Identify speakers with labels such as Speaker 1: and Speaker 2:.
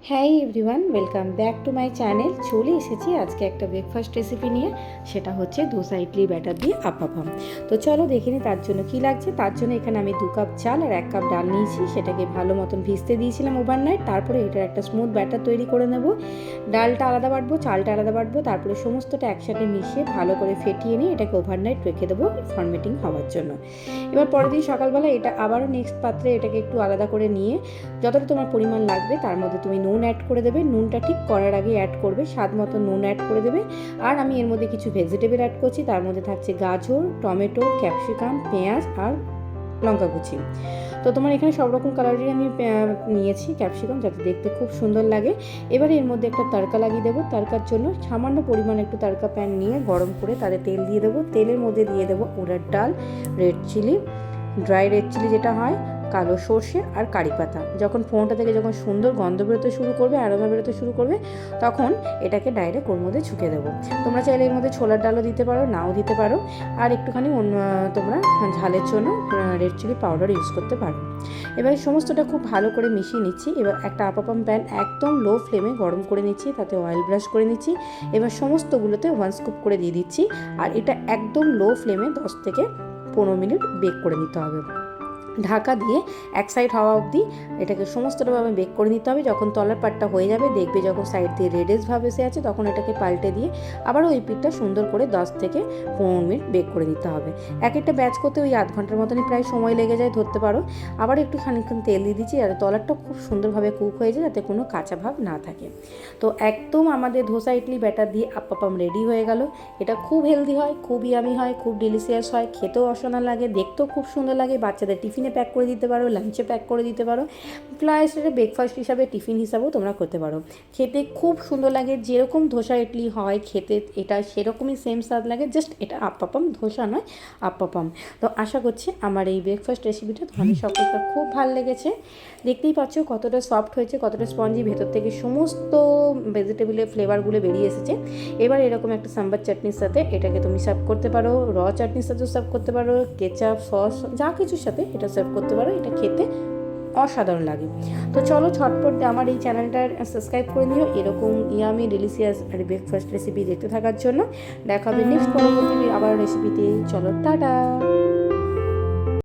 Speaker 1: হ্যাঁ everyone, welcome back to my channel. চলে এসেছি আজকে একটা ব্রেকফাস্ট রেসিপি নিয়ে। সেটা হচ্ছে ধোসা ইডলি ব্যাটার দিয়ে আপ্পাপাম। তো চলো দেখে নিই তার জন্য কী লাগছে। তার জন্য এখানে আমি 2 কাপ চাল আর 1 কাপ ডাল নিয়েছি। সেটাকে ভালো মতন ভিজতে দিয়েছিলাম ওভারনাইট। তারপরে এটার একটা স্মুথ ব্যাটার তৈরি করে নেব। ডালটা আলাদা বাটবো, চালটা আলাদা বাটবো, তারপরে সমস্তটা একসাথে মিশিয়ে ভালো করে ফেটিয়ে নিয়ে এটাকে ওভারনাইট রেখে দেবো ফার্মেটিং হওয়ার জন্য। এবার পরের দিন সকালবেলা এটা আবারও নেক্সট পাত্রে এটাকে একটু আলাদা করে নিয়ে যতটা তোমার পরিমাণ লাগবে তার মধ্যে তুমি নুন অ্যাড করে দেবে। নুনটা ঠিক করার আগে অ্যাড করবে, স্বাদ মতো নুন অ্যাড করে দেবে। আর আমি এর মধ্যে কিছু ভেজিটেবল অ্যাড করছি। তার মধ্যে থাকছে গাজর, টমেটো, ক্যাপসিকাম, পেঁয়াজ আর লঙ্কা কুচি। তো তোমার এখানে সব রকম কালারেরই আমি নিয়েছি ক্যাপসিকাম, যাতে দেখতে খুব সুন্দর লাগে। এবারে এর মধ্যে একটা তড়কা লাগিয়ে দেবো। তড়কার জন্য সামান্য পরিমাণ একটু তড়কা প্যান নিয়ে গরম করে তাতে তেল দিয়ে দেবো। তেলের মধ্যে দিয়ে দেবো উড়ার ডাল, red chilli, dry red chilli যেটা হয়, কালো সর্ষে আর কারি পাতা। যখন ফোড়নটা থেকে যখন সুন্দর গন্ধ বেরোতে শুরু করবে, অ্যারোমা বেরোতে শুরু করবে, তখন এটাকে ডাইরেক্ট ওর মধ্যে ছুঁকে দেবো। তোমরা চাইলে এর মধ্যে ছোলার ডালও দিতে পারো, নাও দিতে পারো। আর একটুখানি তোমরা ঝালের জন্য রেড চিলি পাউডার ইউজ করতে পারো। এবার সমস্তটা খুব ভালো করে মিশিয়ে নিচ্ছি। এবার একটা আপ্পাপাম প্যান একদম লো ফ্লেমে গরম করে নিচ্ছি, তাতে অয়েল ব্রাশ করে নিচ্ছি। এবার সমস্তগুলোতে 1 স্কুপ করে দিয়ে দিচ্ছি। আর এটা একদম লো ফ্লেমে 10 থেকে 15 মিনিট বেক করে নিতে হবে। ঢাকা দিয়ে এক সাইড হওয়া অবধি এটাকে সমস্তটাভাবে বেক করে নিতে হবে। যখন তলার পাটটা হয়ে যাবে, দেখবে যখন সাইড দিয়ে রেডিশ ভাব এসে আছে, তখন এটাকে পাল্টে দিয়ে আবারও ওই পিঠটা সুন্দর করে 10 থেকে 15 মিনিট বেক করে নিতে হবে। এক একটা ব্যাচ করতে ওই আধ ঘন্টার মতনই প্রায় সময় লেগে যায় ধরতে পারো। আবার একটু খানিকক্ষণ তেল দিয়ে দিচ্ছি যাতে তলারটা খুব সুন্দরভাবে কুক হয়ে যায়, যাতে কোনো কাঁচা ভাব না থাকে। তো একদম আমাদের ধোসা ইডলি ব্যাটার দিয়ে আপ্পাপাম রেডি হয়ে গেল। এটা খুব হেলদি হয়, খুব ইয়ামি হয়, খুব ডেলিশিয়াস হয়, খেতেও অসাধারণ লাগে, দেখতেও খুব সুন্দর লাগে। বাচ্চাদের টিফিনে প্যাক করে দিতে পারো, লাঞ্চে প্যাক করে দিতে পারো, প্লাস এটা ব্রেকফাস্ট হিসাবে, টিফিন হিসাবেও তোমরা করতে পারো। খেতে খুব সুন্দর লাগে, যেরকম ধোসা ইডলি হয় খেতে এটা সেরকমই সেম স্বাদ লাগে। জাস্ট এটা আপ্পাপাম, ধোসা নয়, আপ্পাপাম। তো আশা করছি আমার এই ব্রেকফাস্ট রেসিপিটা তোমাদের সকলকে খুব ভালো লেগেছে। দেখতেই পাচ্ছ কতটা সফট হয়েছে, কতটা স্পঞ্জি, ভেতর থেকে সমস্ত ভেজিটেবলের ফ্লেভারগুলো বেরিয়ে এসেছে। এবার এরকম একটা সাম্বার চাটনির সাথে এটাকে তুমি সার্ভ করতে পারো, র চাটনির সাথেও সার্ভ করতে পারো, কেচাপ, সস, যা কিছুর সাথে এটা সার্ভ করতে পারো। এটা খেতে অসাধারণ লাগে। তো চলো ঝটপট আমার এই চ্যানেলটা সাবস্ক্রাইব করে নিও এরকম ইয়ামি ডেলিশিয়াস ব্রেকফাস্ট রেসিপি দেখতে থাকার জন্য। দেখা হবে নেক্সট পরবর্তী আবার রেসিপিতে। চলো টাটা।